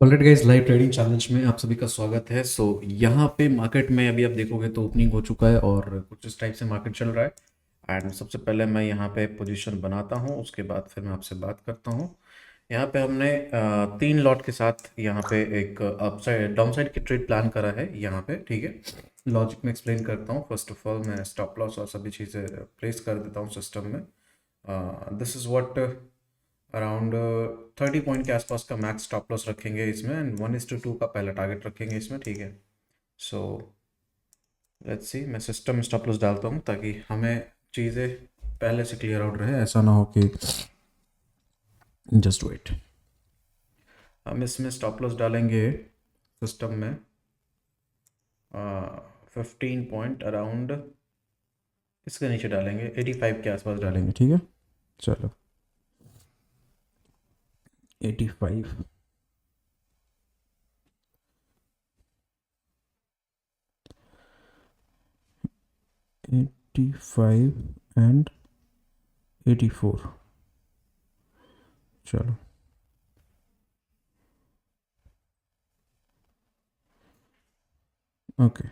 Alright guys, live trading challenge में आप सभी का स्वागत है। यहाँ पे मार्केट में अभी आप देखोगे तो ओपनिंग हो चुका है और कुछ इस टाइप से मार्केट चल रहा है। एंड सबसे पहले मैं यहाँ पे पोजीशन बनाता हूँ, उसके बाद फिर मैं आपसे बात करता हूँ। यहाँ पे हमने 3 लॉट के साथ यहाँ पे एक अपसाइड डाउनसाइड की ट्रेड प्लान करा है यहाँ पे, ठीक है। लॉजिक में एक्सप्लेन करता हूँ। फर्स्ट ऑफ ऑल मैं स्टॉप लॉस और सभी चीज़ें प्लेस कर देता हूँ सिस्टम में। This is what around 30 point के आसपास का मैक्स स्टॉप लॉस रखेंगे इसमें, एंड 1:2 का पहला टारगेट रखेंगे इसमें, ठीक है। सो लेट्स सी, मैं सिस्टम में स्टॉप लॉस डालता हूँ ताकि हमें चीज़ें पहले से क्लियर आउट रहे, ऐसा ना हो कि जस्ट वेट। हम इसमें स्टॉप लॉस डालेंगे सिस्टम में 15 पॉइंट अराउंड, इसके नीचे डालेंगे 85 के आसपास डालेंगे, ठीक है। चलो 85, 85 एंड 84। चलो ओके,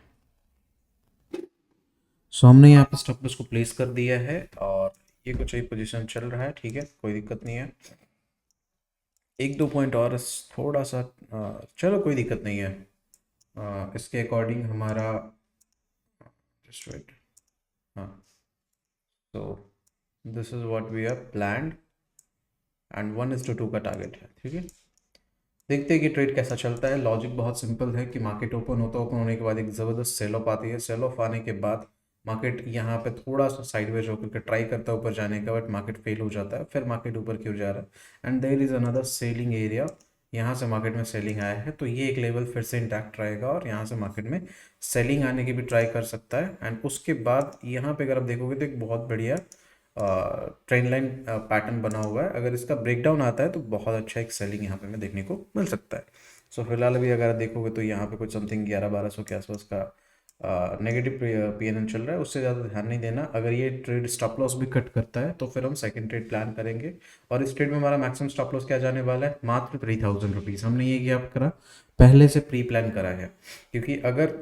सो हमने यहाँ पे स्टॉप लॉस को प्लेस कर दिया है और ये कुछ एक पोजीशन चल रहा है, ठीक है, कोई दिक्कत नहीं है। 1-2 पॉइंट और थोड़ा सा चलो कोई दिक्कत नहीं है। इसके अकॉर्डिंग हमारा जस्ट वेट, हाँ, so this is what we have planned and 1:2 का टारगेट है, ठीक है। देखते हैं कि ट्रेड कैसा चलता है। लॉजिक बहुत सिंपल है कि मार्केट ओपन होने के बाद एक ज़बरदस्त सेल ऑफ आती है। सेल ऑफ आने के बाद मार्केट यहाँ पे थोड़ा सा साइडवेज होकर के ट्राई करता है ऊपर जाने का, बट मार्केट फेल हो जाता है। फिर मार्केट ऊपर क्यों जा रहा है, and there is another selling area. यहाँ से मार्केट में सेलिंग आया है तो ये एक लेवल फिर से इंटैक्ट रहेगा और यहाँ से मार्केट में सेलिंग आने की भी ट्राई कर सकता है। एंड उसके बाद यहाँ पे अगर आप देखोगे तो एक बहुत बढ़िया ट्रेंड लाइन पैटर्न बना हुआ है। अगर इसका ब्रेकडाउन आता है तो बहुत अच्छा एक सेलिंग यहाँ पे हमें देखने को मिल सकता है। सो फिलहाल अभी अगर आप देखोगे तो यहाँ पे कुछ समथिंग 1100-1200 के आसपास का नेगेटिव पीएनएल चल रहा है। उससे ज़्यादा ध्यान नहीं देना। अगर ये ट्रेड स्टॉप लॉस भी कट करता है तो फिर हम सेकंड ट्रेड प्लान करेंगे। और इस ट्रेड में हमारा मैक्सिमम स्टॉप लॉस क्या जाने वाला है, मात्र 3000 रुपीज़। हमने ये क्या करा, पहले से प्री प्लान करा है, क्योंकि अगर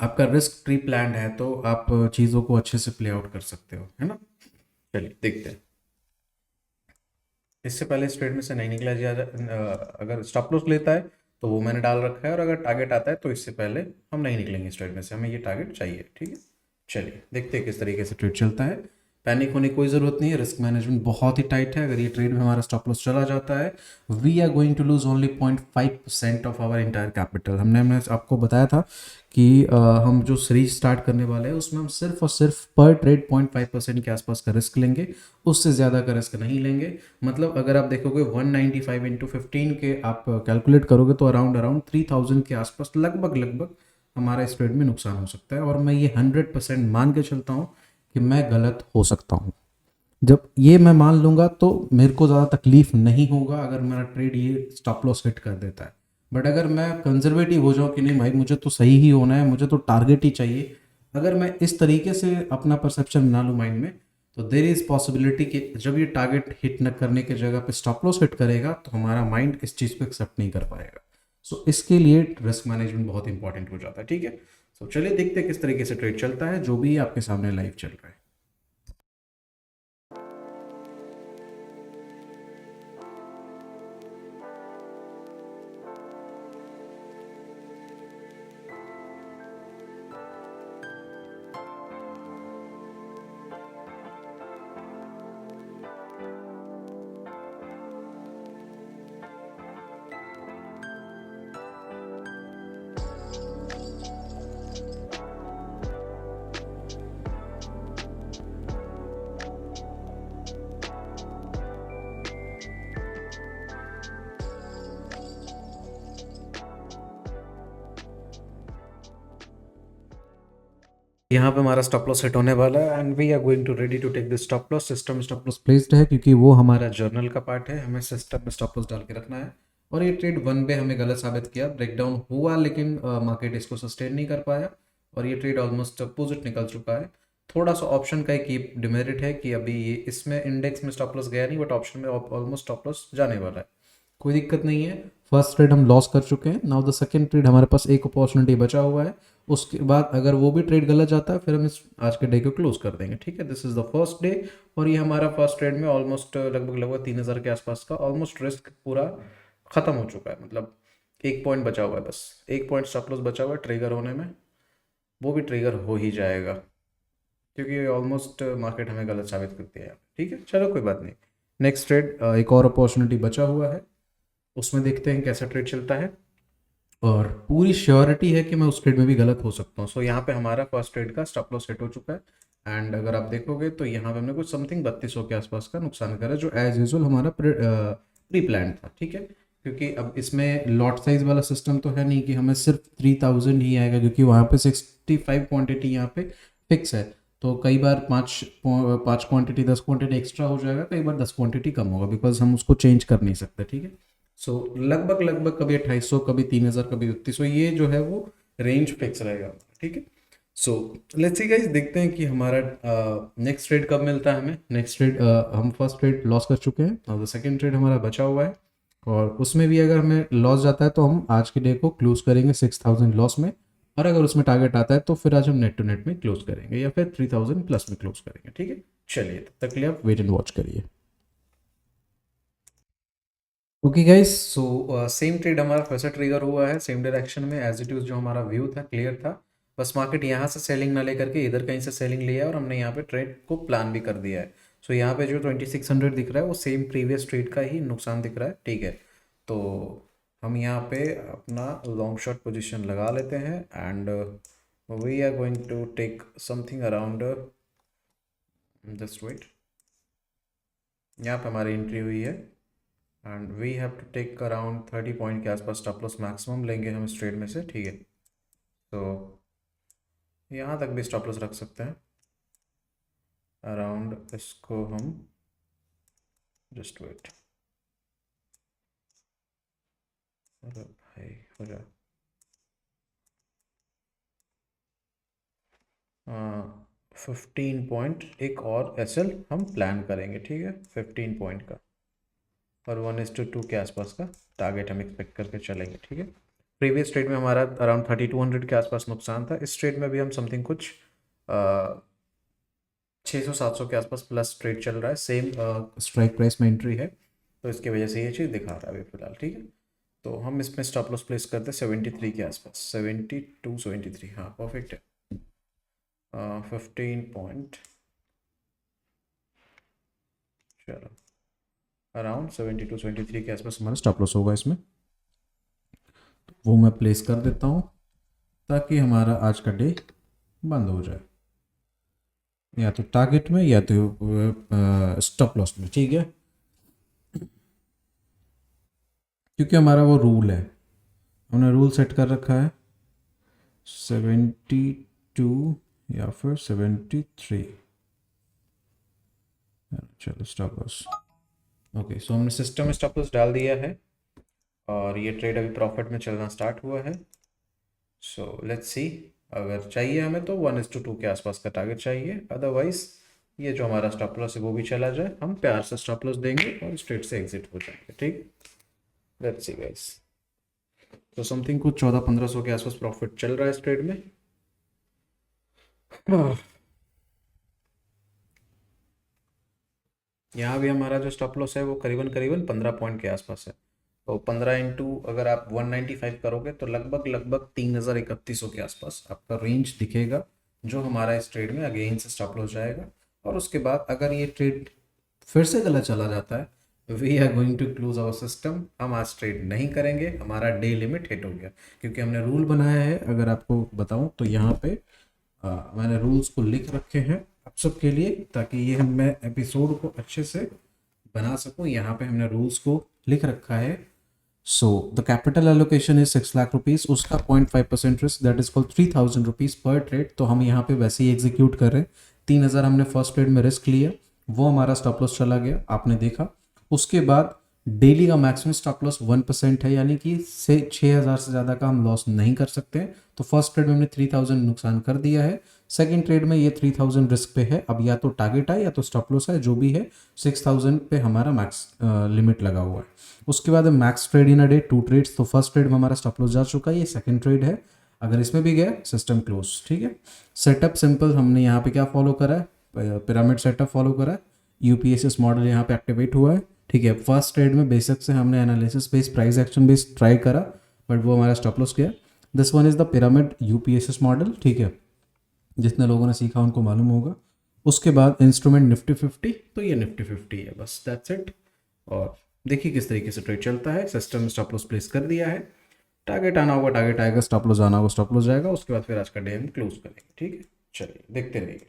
आपका रिस्क प्री प्लान है तो आप चीज़ों को अच्छे से प्ले आउट कर सकते हो, है ना। चलिए देखते हैं। इससे पहले इस ट्रेड में से नहीं निकला अगर स्टॉप लॉस लेता है तो वो मैंने डाल रखा है, और अगर टारगेट आता है तो इससे पहले हम नहीं निकलेंगे इस ट्रेड में से। हमें ये टारगेट चाहिए, ठीक है। चलिए देखते हैं किस तरीके से ट्रेड चलता है। पैनिक होने की कोई ज़रूरत नहीं है, रिस्क मैनेजमेंट बहुत ही टाइट है। अगर ये ट्रेड में हमारा स्टॉप लॉस चला जाता है, we are going to lose only 0.5% of our entire capital. हमने आपको बताया था कि हम जो सीरीज स्टार्ट करने वाले हैं उसमें हम सिर्फ और सिर्फ पर ट्रेड 0.5% के आसपास का रिस्क लेंगे, उससे ज़्यादा का रिस्क नहीं लेंगे। मतलब अगर आप देखोगे 195 इंटू 15 के आप कैलकुलेट करोगे तो अराउंड अराउंड 3000 के आसपास लगभग लगभग हमारा इस ट्रेड में नुकसान हो सकता है। और मैं ये 100% मान के चलता हूँ कि मैं गलत हो सकता हूँ। जब ये मैं मान लूँगा तो मेरे को ज़्यादा तकलीफ नहीं होगा अगर मेरा ट्रेड ये स्टॉप लॉस हिट कर देता है। बट अगर मैं कंजर्वेटिव हो जाऊँ कि नहीं भाई मुझे तो सही ही होना है, मुझे तो टारगेट ही चाहिए, अगर मैं इस तरीके से अपना परसेप्शन बना लूँ माइंड में, तो देर इज़ पॉसिबिलिटी कि जब ये टारगेट हिट न करने की जगह पे स्टॉप लॉस हिट करेगा तो हमारा माइंड इस चीज़ को एक्सेप्ट नहीं कर पाएगा। सो इसके लिए रिस्क मैनेजमेंट बहुत इंपॉर्टेंट हो जाता है, ठीक है। सो चलिए देखते हैं किस तरीके से ट्रेड चलता है, जो भी आपके सामने लाइव चल रहा है। यहाँ पे हमारा स्टॉप लॉस हिट होने वाला है and we are going to ready to take this stop loss. System stop loss placed है क्योंकि वो हमारा जर्नल का पार्ट है, हमें सिस्टम में स्टॉप लॉस डाल के रखना है। और ये ट्रेड 1 पे हमें गलत साबित किया, ब्रेकडाउन हुआ लेकिन मार्केट इसको सस्टेन नहीं कर पाया और ये ट्रेड ऑलमोस्ट अपोजिट निकल चुका है। थोड़ा सा ऑप्शन का एक डिमेरिट है कि अभी ये इसमें इंडेक्स में स्टॉप लॉस गया नहीं, बट ऑप्शन में ऑलमोस्ट स्टॉप लॉस जाने वाला है। कोई दिक्कत नहीं है। फर्स्ट ट्रेड हम लॉस कर चुके हैं। नाउ द सेकंड ट्रेड, हमारे पास एक अपॉर्चुनिटी बचा हुआ है। उसके बाद अगर वो भी ट्रेड गलत जाता है फिर हम इस आज के डे को क्लोज कर देंगे, ठीक है। This is the first day और ये हमारा फर्स्ट ट्रेड में ऑलमोस्ट लगभग लगभग 3000 के आसपास का ऑलमोस्ट रिस्क पूरा खत्म हो चुका है। मतलब एक पॉइंट बचा हुआ है, बस एक पॉइंट स्टॉप लॉस बचा हुआ है ट्रिगर होने में, वो भी ट्रिगर हो ही जाएगा क्योंकि ऑलमोस्ट मार्केट हमें गलत साबित करती है, ठीक है। चलो कोई बात नहीं। नेक्स्ट ट्रेड, एक और अपॉर्चुनिटी बचा हुआ है, उसमें देखते हैं कैसा ट्रेड चलता है और पूरी श्योरिटी है कि मैं उस ट्रेड में भी गलत हो सकता हूँ। सो यहाँ पे हमारा फर्स्ट ट्रेड का स्टॉप लॉस सेट हो चुका है एंड अगर आप देखोगे तो यहाँ पे हमने कुछ समथिंग 3200 के आसपास का नुकसान करा जो एज यूजुअल हमारा प्री प्लान था, ठीक है। क्योंकि अब इसमें लॉट साइज वाला सिस्टम तो है नहीं कि हमें सिर्फ 3000 ही आएगा, क्योंकि वहाँ पे 65 क्वांटिटी यहाँ पे फिक्स है। तो कई बार पाँच क्वांटिटी 10 क्वांटिटी एक्स्ट्रा हो जाएगा, कई बार 10 क्वांटिटी कम होगा, बिकॉज हम उसको चेंज कर नहीं सकते, ठीक है। सो लगभग लगभग कभी 2800, कभी 3000, कभी 3100, ये जो है वो रेंज फिक्स रहेगा, ठीक है। सो लेट्स सी गाइस, देखते हैं कि हमारा नेक्स्ट ट्रेड कब मिलता है हमें। नेक्स्ट ट्रेड हम फर्स्ट ट्रेड लॉस कर चुके हैं और सेकंड ट्रेड हमारा बचा हुआ है और उसमें भी अगर हमें लॉस जाता है तो हम आज के डे को क्लोज करेंगे 6000 लॉस में, और अगर उसमें टारगेट आता है तो फिर आज हम नेट टू नेट में क्लोज करेंगे या फिर 3000 प्लस में क्लोज करेंगे, ठीक है। चलिए तब तक के लिए आप वेट एंड वॉच करिए। Okay guys, so same trade हमारा फिर से ट्रिगर हुआ है सेम डायरेक्शन में एज इट इज। जो हमारा व्यू था क्लियर था, बस मार्केट यहाँ से सेलिंग ना लेकर के इधर कहीं से सेलिंग लिया है और हमने यहाँ पे ट्रेड को प्लान भी कर दिया है। सो यहाँ पे जो 2600 दिख रहा है वो सेम प्रीवियस ट्रेड का ही नुकसान दिख रहा है, ठीक है। तो हम यहाँ पे अपना लॉन्ग शॉट पोजिशन लगा लेते हैं and we are going to take something around, just wait, यहाँ पे हमारी एंट्री हुई है and we have to take around 30 point के आसपास स्टॉप लॉस मैक्सिमम लेंगे हम इस ट्रेड में से, ठीक है। तो यहाँ तक भी स्टॉप लॉस रख सकते हैं अराउंड, इसको हम जस्ट वेट, अरे भाई हो जा 15 पॉइंट एक और एसएल हम प्लान करेंगे, ठीक है। 15 पॉइंट का और 1:2 के आसपास का टारगेट हम एक्सपेक्ट करके चलेंगे, ठीक है। प्रीवियस ट्रेड में हमारा अराउंड 3200 के आसपास नुकसान था। इस ट्रेड में भी हम समथिंग कुछ 600-700 के आसपास प्लस ट्रेड चल रहा है, सेम स्ट्राइक प्राइस में एंट्री है, तो इसकी वजह से ये चीज़ दिखा रहा है अभी फिलहाल, ठीक है। तो हम इसमें स्टॉप लॉस प्लेस करते हैं 73 के आसपास, 72 73, हाँ परफेक्ट है। 15 पॉइंट, चलो अराउंड 72 73 के आसपास हमारा स्टॉप लॉस होगा इसमें, तो वो मैं प्लेस कर देता हूँ ताकि हमारा आज का डे बंद हो जाए, या तो टारगेट में या तो स्टॉप लॉस में, ठीक है। क्योंकि हमारा वो रूल है, हमने रूल सेट कर रखा है 72 या फिर 73, चलो स्टॉप लॉस। ओके, सो हमने सिस्टम में स्टॉप लॉस डाल दिया है और ये ट्रेड अभी प्रॉफिट में चलना स्टार्ट हुआ है। सो लेट्स सी, अगर चाहिए हमें तो 1:2 के आसपास का टारगेट चाहिए, अदरवाइज ये जो हमारा स्टॉप लॉस है वो भी चला जाए, हम प्यार से स्टॉप लॉस देंगे और इस ट्रेड से एग्जिट हो जाएंगे, ठीक। लेट्स सी गाइस, तो समथिंग कुछ 1400-1500 के आसपास प्रॉफिट चल रहा है इस ट्रेड में। यहाँ भी हमारा जो स्टॉप लॉस है वो करीबन करीबन 15 पॉइंट के आसपास है, तो 15 इंटू अगर आप 195 करोगे तो लगभग लगभग 3100 के आसपास आपका रेंज दिखेगा, जो हमारा इस ट्रेड में अगेन से स्टॉप लॉस जाएगा। और उसके बाद अगर ये ट्रेड फिर से गलत चला जाता है, we are going to close our system, हम आज ट्रेड नहीं करेंगे, हमारा डे लिमिट हिट हो गया। क्योंकि हमने रूल बनाया है, अगर आपको बताऊं तो यहाँ पे मैंने रूल्स को लिख रखे हैं आप सबके लिए, ताकि ये मैं एपिसोड को अच्छे से बना सकूं। यहाँ पे हमने रूल्स को लिख रखा है। So the capital allocation is 6 lakh rupees, उसका 0.5% risk, that is called 3000 rupees पर ट्रेड। तो हम यहाँ पे वैसे ही एग्जीक्यूट कर रहे हैं। 3000 हमने फर्स्ट ट्रेड में रिस्क लिया, वो हमारा स्टॉप लॉस चला गया, आपने देखा। उसके बाद डेली का मैक्सिमम स्टॉप लॉस 1% है, यानी कि 6000 से ज़्यादा का हम लॉस नहीं कर सकते हैं। तो फर्स्ट ट्रेड में हमने 3000 नुकसान कर दिया है। सेकंड ट्रेड में ये 3000 रिस्क पे है, अब या तो टारगेट है या तो स्टॉप लॉस है, जो भी है 6000 पे हमारा मैक्स लिमिट लगा हुआ है। उसके बाद max trade in a day 2 trades, तो फर्स्ट ट्रेड में हमारा स्टॉप लॉस जा चुका है, ये सेकंड ट्रेड है, अगर इसमें भी गया सिस्टम क्लोज। ठीक है, सेटअप सिंपल, हमने यहाँ पे क्या फॉलो करा है, पिरामिड सेटअप फॉलो करा है, यूपीएसएस मॉडल यहाँ पे एक्टिवेट हुआ है। ठीक है, फर्स्ट ट्रेड में बेसिक से हमने analysis based price action based try करा, बट वो हमारा स्टॉप लॉस गया। This one is the pyramid UPSS model. ठीक है, जितने लोगों ने सीखा उनको मालूम होगा। उसके बाद इंस्ट्रूमेंट निफ्टी 50, तो ये निफ्टी 50 है, बस दैट्स इट। और देखिए किस तरीके से ट्रेड चलता है, सिस्टम स्टॉप लॉस प्लेस कर दिया है, टारगेट आना होगा टारगेट आएगा, स्टॉप लॉस आना होगा स्टॉप लॉस जाएगा। उसके बाद फिर आज का डे हम क्लोज करेंगे। ठीक है, चलिए देखते रहिए।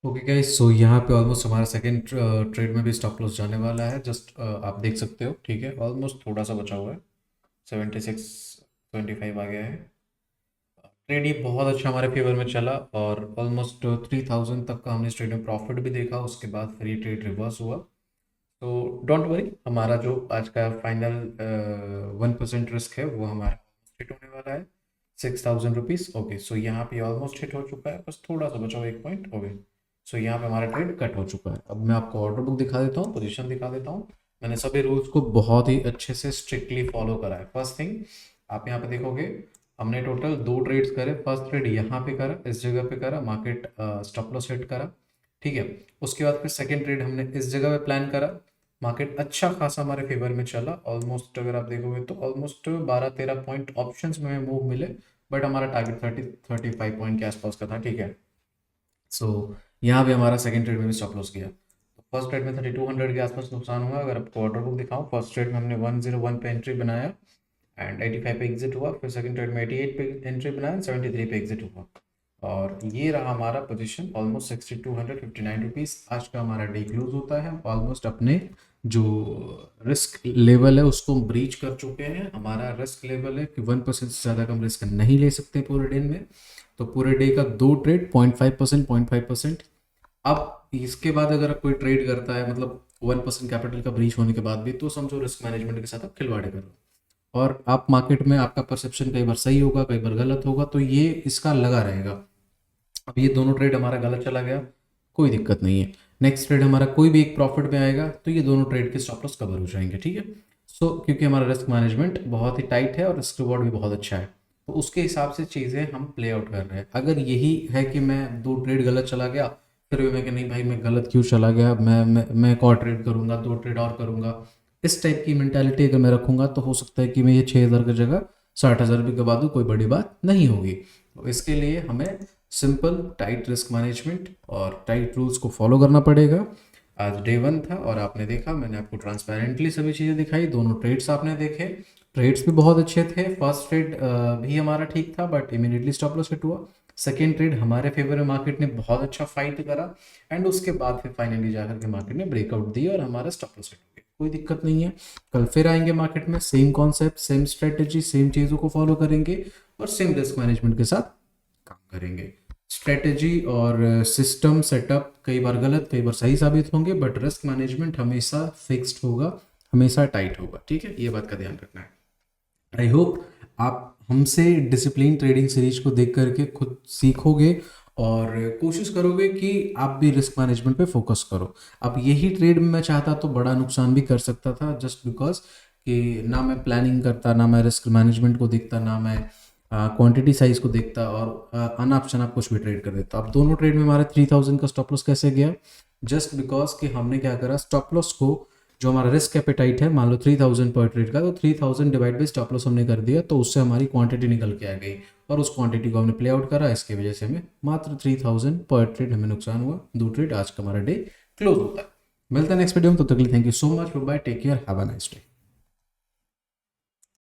ओके गाइस, सो यहाँ पे ऑलमोस्ट हमारा सेकंड ट्रेड में भी स्टॉप लॉस जाने वाला है। जस्ट आप देख सकते हो। ठीक है, ऑलमोस्ट थोड़ा सा बचा हुआ है, 7625 आ गया है। ट्रेड ये बहुत अच्छा हमारे फेवर में चला और ऑलमोस्ट 3000 तक का हमने इस ट्रेड में प्रॉफिट भी देखा। उसके बाद फिर ये ट्रेड रिवर्स हुआ। तो डोंट वरी, हमारा जो आज का फाइनल 1% रिस्क है वो हमारा हिट होने वाला है, 6000 रुपीज़। ओके, सो यहाँ पे ऑलमोस्ट हिट हो चुका है, बस थोड़ा सा बचा हुआ 1 पॉइंट। ओके, सो यहाँ पे हमारा ट्रेड कट हो चुका है। अब मैं आपको ऑर्डर बुक दिखा देता हूँ, पोजीशन दिखा देता हूँ। मैंने सभी रूल्स को बहुत ही अच्छे से स्ट्रिक्टली फॉलो करा है। फर्स्ट थिंग, आप यहाँ पे देखोगे हमने टोटल 2 ट्रेड्स करे। फर्स्ट ट्रेड यहाँ पे करा, इस जगह पे करा, मार्केट स्टॉप लॉस हिट करा। ठीक है, उसके बाद फिर सेकेंड ट्रेड हमने इस जगह पे प्लान करा, मार्केट अच्छा खासा हमारे फेवर में चला। ऑलमोस्ट अगर आप देखोगे तो ऑलमोस्ट 12-13 पॉइंट ऑप्शंस में मूव मिले, बट हमारा टारगेट 30-35 पॉइंट के आसपास का था। ठीक है, सो यहाँ पे हमारा सेकंड ट्रेड में भी स्टॉप लॉस गया। तो फर्स्ट ट्रेड में 3200 के आसपास नुकसान हुआ। अगर आपको ऑर्डर बुक दिखाऊं, फर्स्ट ट्रेड में हमने 101 पे एंट्री बनाया एंड 85 पे एग्जिट हुआ। फिर सेकंड ट्रेड में 88 पे एंट्री बनाया, 73 पे एग्जिट हुआ। और ये रहा हमारा पोजीशन, ऑलमोस्ट 6259 रुपीज़। आज का हमारा डे क्लोज होता है। ऑलमोस्ट अपने जो रिस्क लेवल है उसको ब्रीच कर चुके हैं। हमारा रिस्क लेवल है कि 1% से ज़्यादा कम रिस्क नहीं ले सकते पूरे डे में। तो पूरे डे का 2 ट्रेड 0.5%। अब इसके बाद अगर कोई ट्रेड करता है, मतलब 1% कैपिटल का ब्रीच होने के बाद भी, तो समझो रिस्क मैनेजमेंट के साथ आप खिलवाड़े कर रहे हो। और आप मार्केट में आपका परसेप्शन कई बार सही होगा, कई बार गलत होगा, तो ये इसका लगा रहेगा। अब ये दोनों ट्रेड हमारा गलत चला गया, कोई दिक्कत नहीं है। नेक्स्ट ट्रेड हमारा कोई भी एक प्रॉफिट में आएगा तो ये दोनों ट्रेड के स्टॉप लॉस कवर हो जाएंगे। ठीक है, सो क्योंकि हमारा रिस्क मैनेजमेंट बहुत ही टाइट है और रिस्क रिवॉर्ड भी बहुत अच्छा है, तो उसके हिसाब से चीज़ें हम प्ले आउट कर रहे हैं। अगर यही है कि मैं 2 ट्रेड गलत चला गया, फिर भी मैं कि नहीं भाई मैं गलत क्यों चला गया, मैं एक और ट्रेड करूंगा, 2 ट्रेड और करूंगा, इस टाइप की मेंटालिटी अगर मैं रखूंगा तो हो सकता है कि मैं ये 6000 की जगह 60,000 भी गवा दूँ, कोई बड़ी बात नहीं होगी। तो इसके लिए हमें सिंपल टाइट रिस्क मैनेजमेंट और टाइट रूल्स को फॉलो करना पड़ेगा। आज डे 1 था और आपने देखा, मैंने आपको ट्रांसपेरेंटली सभी चीज़ें दिखाई। दोनों ट्रेड्स आपने देखे, ट्रेड्स भी बहुत अच्छे थे। फर्स्ट ट्रेड भी हमारा ठीक था but immediately stop loss hit हुआ। सेकेंड ट्रेड हमारे फेवर में मार्केट ने बहुत अच्छा फाइट करा एंड उसके बाद फिर फाइनली जाकर के मार्केट ने ब्रेकआउट दी और हमारा स्टॉप लॉस हिट हो गया। कोई दिक्कत नहीं है, कल फिर आएंगे मार्केट में, same concept, same strategy, same चीज़ों को फॉलो करेंगे और सेम रिस्क मैनेजमेंट के साथ काम करेंगे। स्ट्रेटेजी और सिस्टम सेटअप कई बार गलत कई बार सही साबित होंगे, बट रिस्क मैनेजमेंट हमेशा फिक्स्ड होगा। हमेशा टाइट होगा, ठीक है, ये बात का ध्यान रखना है। आई होप आप हमसे डिसिप्लिन ट्रेडिंग सीरीज को देख करके खुद सीखोगे और कोशिश करोगे कि आप भी रिस्क मैनेजमेंट पे फोकस करो। अब यही ट्रेड में मैं चाहता तो बड़ा नुकसान भी कर सकता था, जस्ट बिकॉज कि ना मैं प्लानिंग करता, ना मैं रिस्क मैनेजमेंट को देखता, ना मैं क्वांटिटी साइज को देखता, और अनाप शनाप कुछ भी ट्रेड कर देता। अब दोनों ट्रेड में हमारे 3000 का स्टॉप लॉस कैसे गया? जस्ट बिकॉज कि हमने क्या करा, स्टॉप लॉस को, जो हमारा रिस्क एपेटाइट है, मान लो 3000 पर ट्रेड का, तो 3000 डिवाइड बाई स्टॉप लॉस हमने कर दिया, तो उससे हमारी क्वांटिटी निकल के आ गई और उस क्वांटिटी को हमने प्ले आउट करा। इसकी वजह से हमें मात्र 3000 पर ट्रेड हमें नुकसान हुआ। 2 ट्रेड आज का हमारा डे क्लोज होता है। मिलता है नेक्स्ट वीडियो में, तो तक के लिए thank you so much, bye, take care, have a nice day.